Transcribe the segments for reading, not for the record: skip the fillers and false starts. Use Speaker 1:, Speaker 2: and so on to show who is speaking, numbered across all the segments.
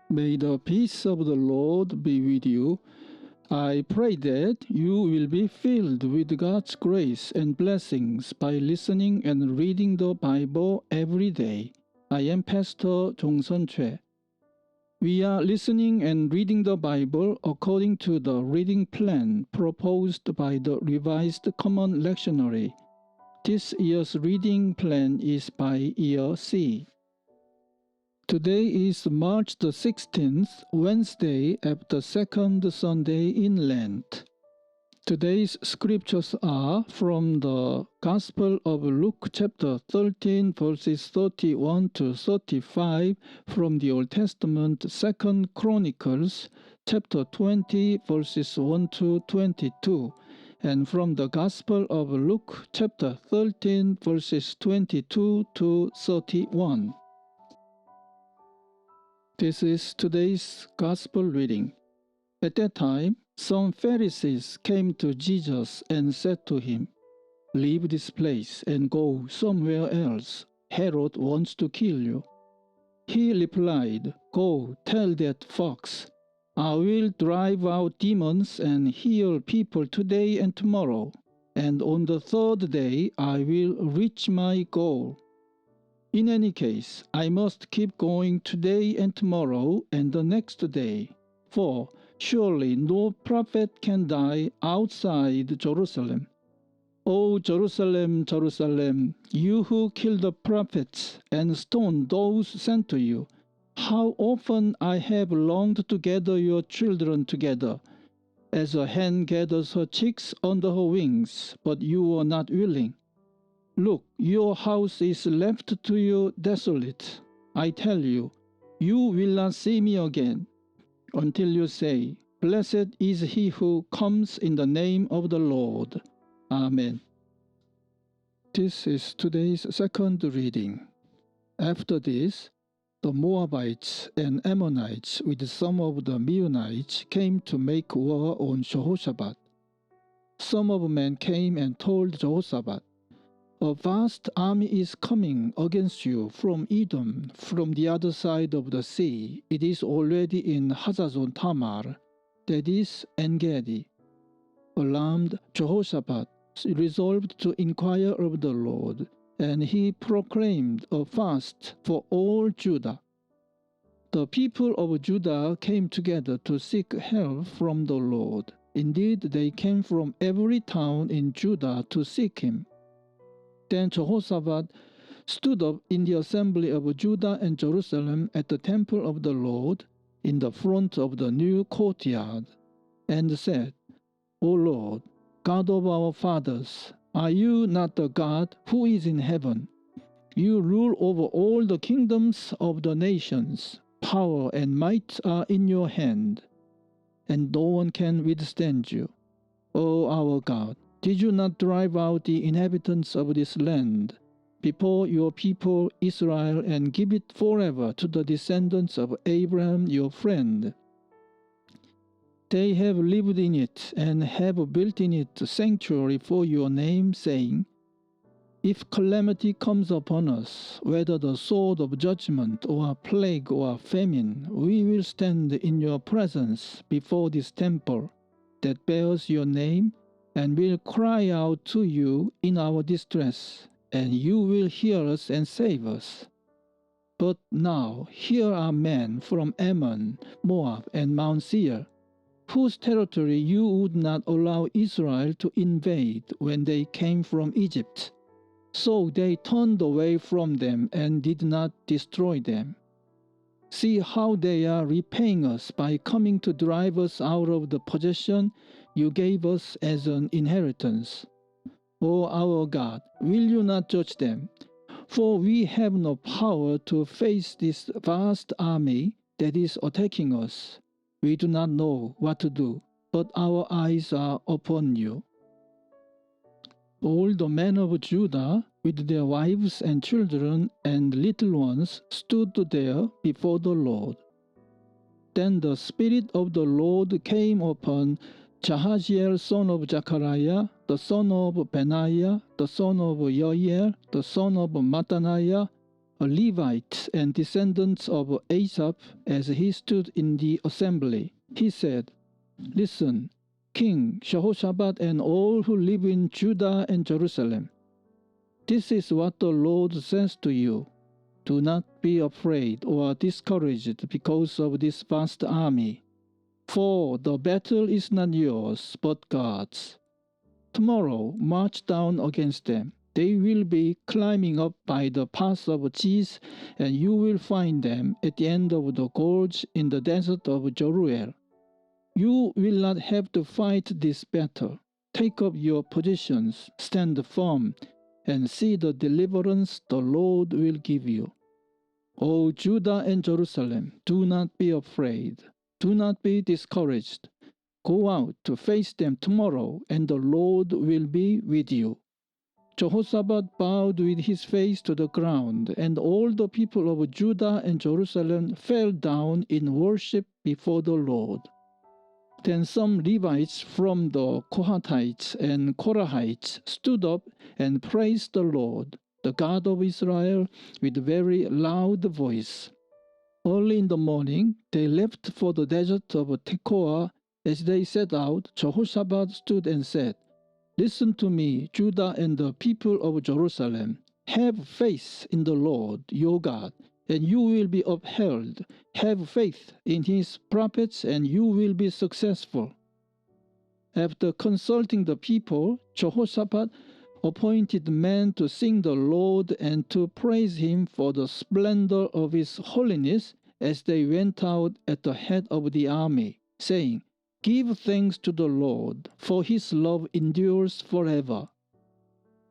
Speaker 1: May the peace of the Lord be with you. I pray that you will be filled with God's grace and blessings by listening and reading the Bible every day. I am Pastor Jongseon Choi. We are listening and reading the Bible according to the reading plan proposed by the Revised Common Lectionary. This year's reading plan is by year C. Today is March the 16th, Wednesday after second Sunday in Lent. Today's scriptures are from the Gospel of Luke chapter 13 verses 31 to 35, from the Old Testament Second Chronicles chapter 20 verses 1 to 22, and from the Gospel of Luke chapter 13 verses 22 to 31. This is today's Gospel reading. At that time, some Pharisees came to Jesus and said to him, "Leave this place and go somewhere else. Herod wants to kill you." He replied, "Go, tell that fox, I will drive out demons and heal people today and tomorrow, and on the third day I will reach my goal. In any case, I must keep going today and tomorrow and the next day, for surely no prophet can die outside Jerusalem. O Jerusalem, Jerusalem, you who kill the prophets and stone those sent to you, how often I have longed to gather your children together, as a hen gathers her chicks under her wings, but you were not willing. Look, your house is left to you desolate. I tell you, you will not see me again until you say, 'Blessed is he who comes in the name of the Lord.'" Amen. This is today's second reading. After this, the Moabites and Ammonites with some of the Meunites came to make war on Jehoshaphat. Some of men came and told Jehoshaphat, "A vast army is coming against you from Edom, from the other side of the sea. It is already in Hazazon Tamar, that is, En-gedi." Alarmed, Jehoshaphat resolved to inquire of the Lord, and he proclaimed a fast for all Judah. The people of Judah came together to seek help from the Lord. Indeed, they came from every town in Judah to seek him. Then Jehoshaphat stood up in the assembly of Judah and Jerusalem at the temple of the Lord, in the front of the new courtyard, and said, "O Lord, God of our fathers, are you not the God who is in heaven? You rule over all the kingdoms of the nations. Power and might are in your hand, and no one can withstand you. O our God, did you not drive out the inhabitants of this land before your people Israel and give it forever to the descendants of Abraham your friend? They have lived in it and have built in it a sanctuary for your name, saying, 'If calamity comes upon us, whether the sword of judgment or a plague or a famine, we will stand in your presence before this temple that bears your name, and will cry out to you in our distress, and you will hear us and save us.' But now here are men from Ammon, Moab, and Mount Seir, whose territory you would not allow Israel to invade when they came from Egypt. So they turned away from them and did not destroy them. See how they are repaying us by coming to drive us out of the possession you gave us as an inheritance. O our God, will you not judge them? For we have no power to face this vast army that is attacking us. We do not know what to do, but our eyes are upon you." All the men of Judah, with their wives and children and little ones, stood there before the Lord. Then the Spirit of the Lord came upon Jahaziel son of Zechariah, the son of Benaiah, the son of Yoel, the son of Mattaniah, a Levite and descendant of Asaph, as he stood in the assembly. He said, "Listen, King Jehoshaphat and all who live in Judah and Jerusalem. This is what the Lord says to you. Do not be afraid or discouraged because of this vast army, for the battle is not yours, but God's. Tomorrow march down against them. They will be climbing up by the pass of Cheese, and you will find them at the end of the gorge in the desert of Jeruel. You will not have to fight this battle. Take up your positions, stand firm, and see the deliverance the Lord will give you. O Judah and Jerusalem, do not be afraid. Do not be discouraged. Go out to face them tomorrow, and the Lord will be with you." Jehoshaphat bowed with his face to the ground, and all the people of Judah and Jerusalem fell down in worship before the Lord. Then some Levites from the Kohathites and Korahites stood up and praised the Lord, the God of Israel, with a very loud voice. Early in the morning, they left for the desert of Tekoa. As they set out, Jehoshaphat stood and said, "Listen to me, Judah and the people of Jerusalem. Have faith in the Lord your God, and you will be upheld. Have faith in his prophets, and you will be successful." After consulting the people, Jehoshaphat appointed men to sing the Lord and to praise him for the splendor of his holiness as they went out at the head of the army, saying, "Give thanks to the Lord, for his love endures forever."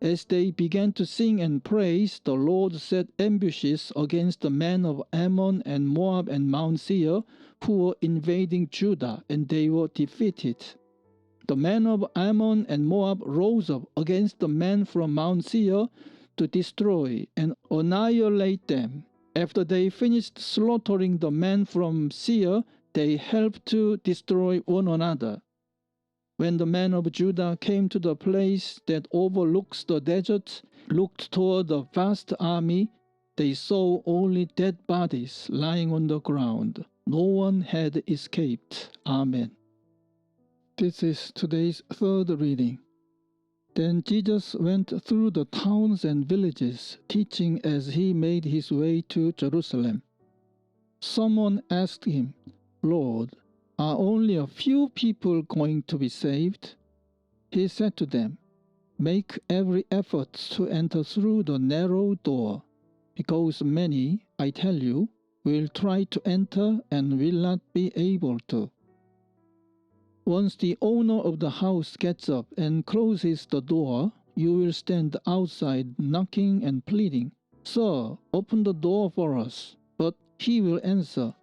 Speaker 1: As they began to sing and praise, the Lord set ambushes against the men of Ammon and Moab and Mount Seir, who were invading Judah, and they were defeated. The men of Ammon and Moab rose up against the men from Mount Seir to destroy and annihilate them. After they finished slaughtering the men from Seir, they helped to destroy one another. When the men of Judah came to the place that overlooks the desert, looked toward the vast army, they saw only dead bodies lying on the ground. No one had escaped. Amen. This is today's third reading. Then Jesus went through the towns and villages, teaching as he made his way to Jerusalem. Someone asked him, "Lord, are only a few people going to be saved?" He said to them, "Make every effort to enter through the narrow door, because many, I tell you, will try to enter and will not be able to." Once the owner of the house gets up and closes the door, you will stand outside knocking and pleading, "Sir, open the door for us." But he will answer,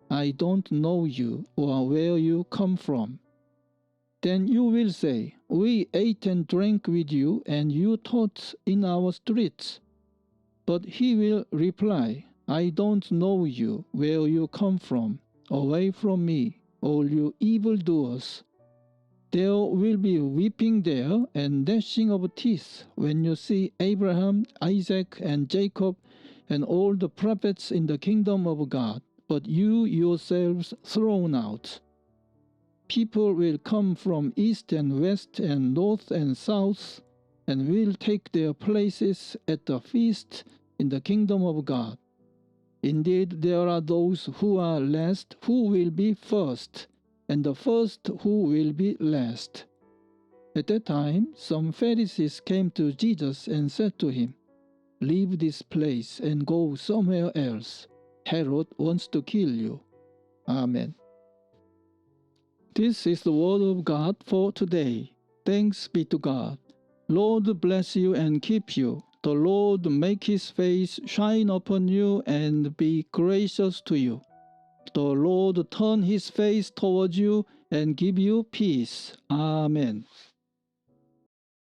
Speaker 1: "I don't know you or where you come from." Then you will say, "We ate and drank with you, and you taught in our streets." But he will reply, "I don't know you, where you come from. Away from me, all you evildoers." There will be weeping there and gnashing of teeth when you see Abraham, Isaac, and Jacob, and all the prophets in the kingdom of God, but you yourselves thrown out. People will come from east and west and north and south, and will take their places at the feast in the kingdom of God. Indeed, there are those who are last who will be first, and the first who will be last. At that time, some Pharisees came to Jesus and said to him, "Leave this place and go somewhere else. Herod wants to kill you." Amen. This is the word of God for today. Thanks be to God. Lord bless you and keep you. The Lord make his face shine upon you and be gracious to you. The Lord turn his face toward you and give you peace. Amen.